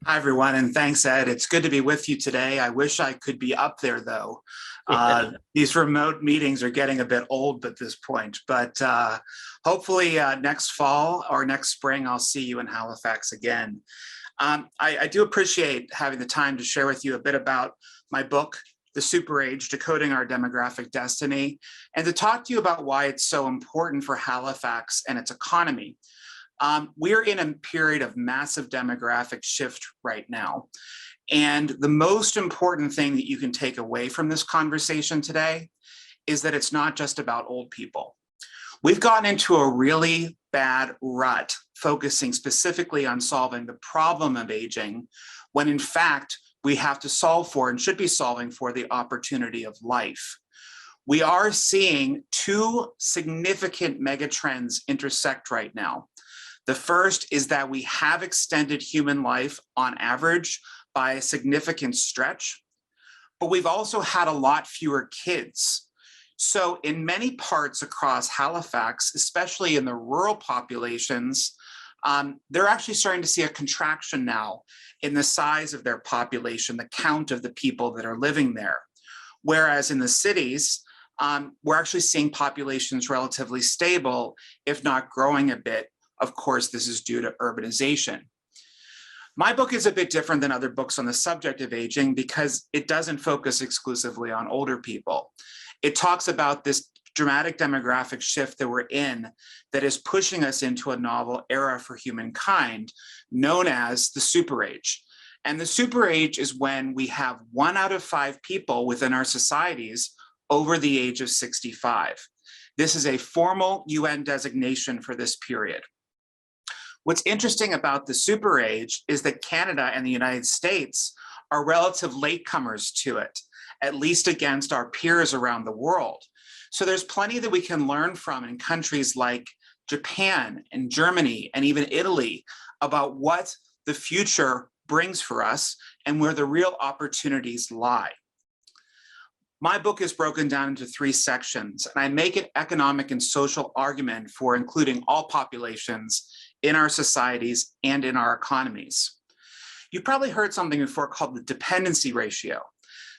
Hi, everyone, and thanks, Ed. It's good to be with you today. I wish I could be up there, though. These remote meetings are getting a bit old at this point, but hopefully next fall or next spring, I'll see you in Halifax again. I do appreciate having the time to share with you a bit about my book, The SuperAge, Decoding Our Demographic Destiny, and to talk to you about why it's so important for Halifax and its economy. We're in a period of massive demographic shift right now. And the most important thing that you can take away from this conversation today is that it's not just about old people. We've gotten into a really bad rut, focusing specifically on solving the problem of aging, when in fact, we have to solve for and should be solving for the opportunity of life. We are seeing two significant megatrends intersect right now. The first is that we have extended human life on average by a significant stretch, but we've also had a lot fewer kids. So in many parts across Halifax, especially in the rural populations, they're actually starting to see a contraction now in the size of their population, the count of the people that are living there. Whereas in the cities, we're actually seeing populations relatively stable, if not growing a bit. Of course, this is due to urbanization. My book is a bit different than other books on the subject of aging because it doesn't focus exclusively on older people. It talks about this dramatic demographic shift that we're in that is pushing us into a novel era for humankind known as the SuperAge. And the SuperAge is when we have 1 out of 5 people within our societies over the age of 65. This is a formal UN designation for this period. What's interesting about the SuperAge is that Canada and the United States are relative latecomers to it, at least against our peers around the world. So there's plenty that we can learn from in countries like Japan and Germany and even Italy about what the future brings for us and where the real opportunities lie. My book is broken down into 3 sections, and I make an economic and social argument for including all populations in our societies and in our economies. You've probably heard something before called the dependency ratio.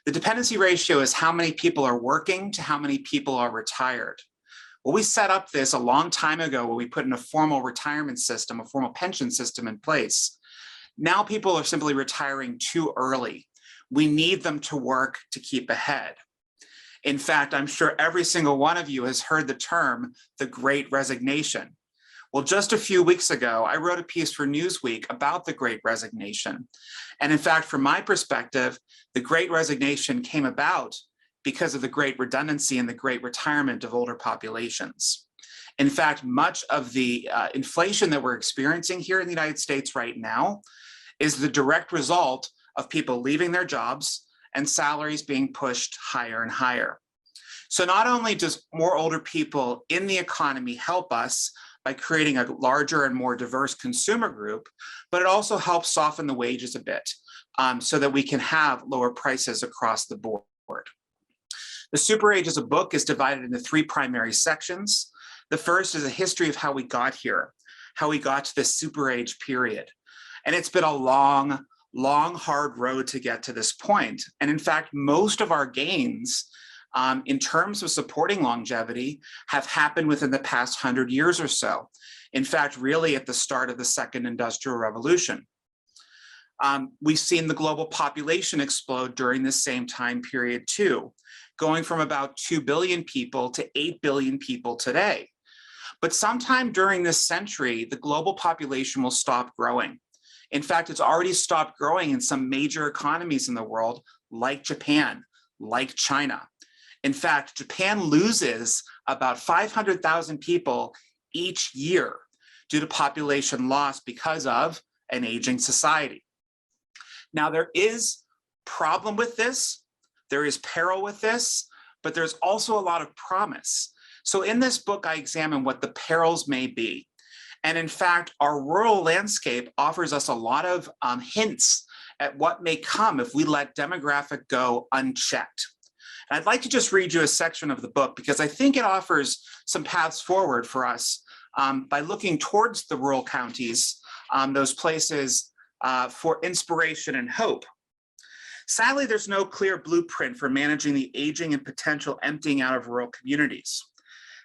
The dependency ratio is how many people are working to how many people are retired. Well, we set up this a long time ago when we put in a formal retirement system, a formal pension system in place. Now people are simply retiring too early. We need them to work to keep ahead. In fact, I'm sure every single one of you has heard the term, the Great Resignation. Well, just a few weeks ago, I wrote a piece for Newsweek about the Great Resignation. And in fact, from my perspective, the Great Resignation came about because of the great redundancy and the great retirement of older populations. In fact, much of the inflation that we're experiencing here in the United States right now is the direct result of people leaving their jobs and salaries being pushed higher and higher. So not only does more older people in the economy help us by creating a larger and more diverse consumer group, but it also helps soften the wages a bit so that we can have lower prices across the board. The SuperAge as a book is divided into 3 primary sections. The first is a history of how we got here, how we got to this SuperAge period. And it's been a long, hard road to get to this point. And in fact, most of our gains in terms of supporting longevity have happened within the past 100 years or so. In fact, really at the start of the second industrial revolution. We've seen the global population explode during this same time period too, going from about 2 billion people to 8 billion people today. But sometime during this century, the global population will stop growing. In fact, it's already stopped growing in some major economies in the world, like Japan, like China. In fact, Japan loses about 500,000 people each year due to population loss because of an aging society. Now, there is problem with this, there is peril with this, but there's also a lot of promise. So in this book, I examine what the perils may be. And in fact, our rural landscape offers us a lot of hints at what may come if we let demographic go unchecked. And I'd like to just read you a section of the book because I think it offers some paths forward for us by looking towards the rural counties, those places for inspiration and hope. Sadly, there's no clear blueprint for managing the aging and potential emptying out of rural communities.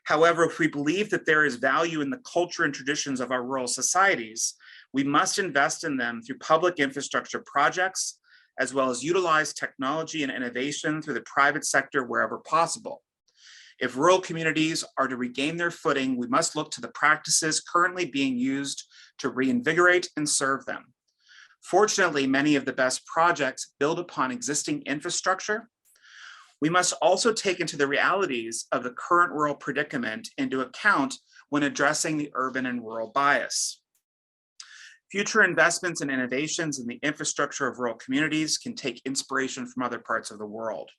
However, if we believe that there is value in the culture and traditions of our rural societies, we must invest in them through public infrastructure projects, as well as utilize technology and innovation through the private sector wherever possible. If rural communities are to regain their footing, we must look to the practices currently being used to reinvigorate and serve them. Fortunately, many of the best projects build upon existing infrastructure. We must also take into the realities of the current rural predicament into account when addressing the urban and rural bias. Future investments and innovations in the infrastructure of rural communities can take inspiration from other parts of the world.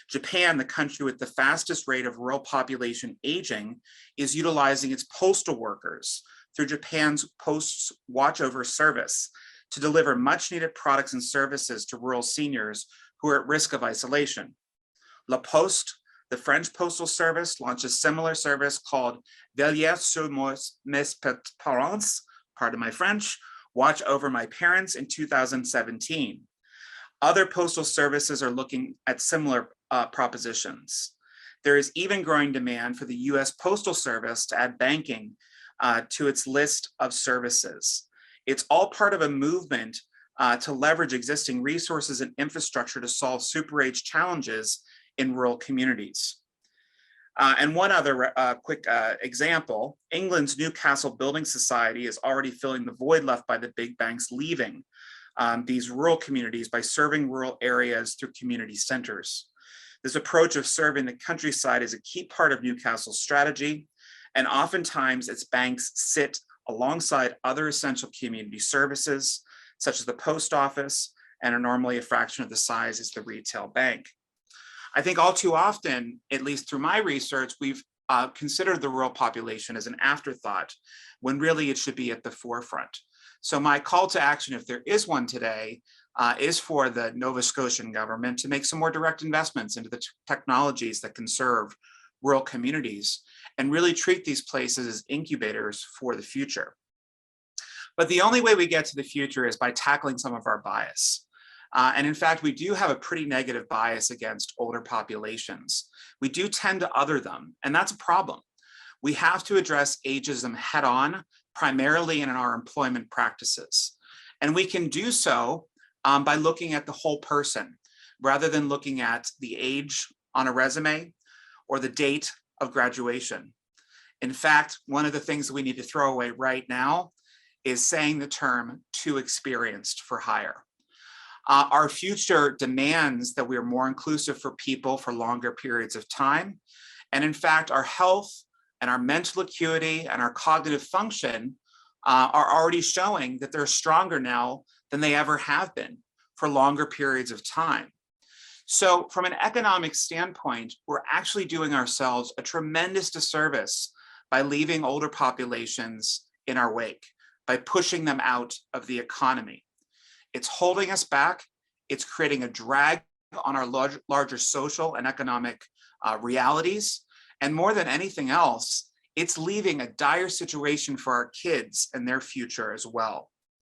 Japan, the country with the fastest rate of rural population aging, is utilizing its postal workers through Japan's Post Watchover Service to deliver much needed products and services to rural seniors who are at risk of isolation. La Poste, the French postal service, launched a similar service called Veiller sur mes parents, pardon my French, Watch Over My Parents in 2017. Other postal services are looking at similar propositions. There is even growing demand for the US Postal Service to add banking to its list of services. It's all part of a movement to leverage existing resources and infrastructure to solve SuperAge challenges in rural communities. And one other quick example, England's Newcastle Building Society is already filling the void left by the big banks leaving these rural communities by serving rural areas through community centers. This approach of serving the countryside is a key part of Newcastle's strategy, and oftentimes its banks sit alongside other essential community services, such as the post office, and are normally a fraction of the size as the retail bank. I think all too often, at least through my research, we've considered the rural population as an afterthought, when really it should be at the forefront. So my call to action, if there is one today, is for the Nova Scotian government to make some more direct investments into the technologies that can serve rural communities and really treat these places as incubators for the future. But the only way we get to the future is by tackling some of our bias. And in fact, we do have a pretty negative bias against older populations. We do tend to other them, and that's a problem. We have to address ageism head on, primarily in our employment practices. And we can do so by looking at the whole person, rather than looking at the age on a resume or the date of graduation. In fact, one of the things that we need to throw away right now is saying the term too experienced for hire. Our future demands that we are more inclusive for people for longer periods of time. And in fact, our health and our mental acuity and our cognitive function are already showing that they're stronger now than they ever have been for longer periods of time. So from an economic standpoint, we're actually doing ourselves a tremendous disservice by leaving older populations in our wake, by pushing them out of the economy. It's holding us back. It's creating a drag on our larger social and economic realities. And more than anything else, it's leaving a dire situation for our kids and their future as well.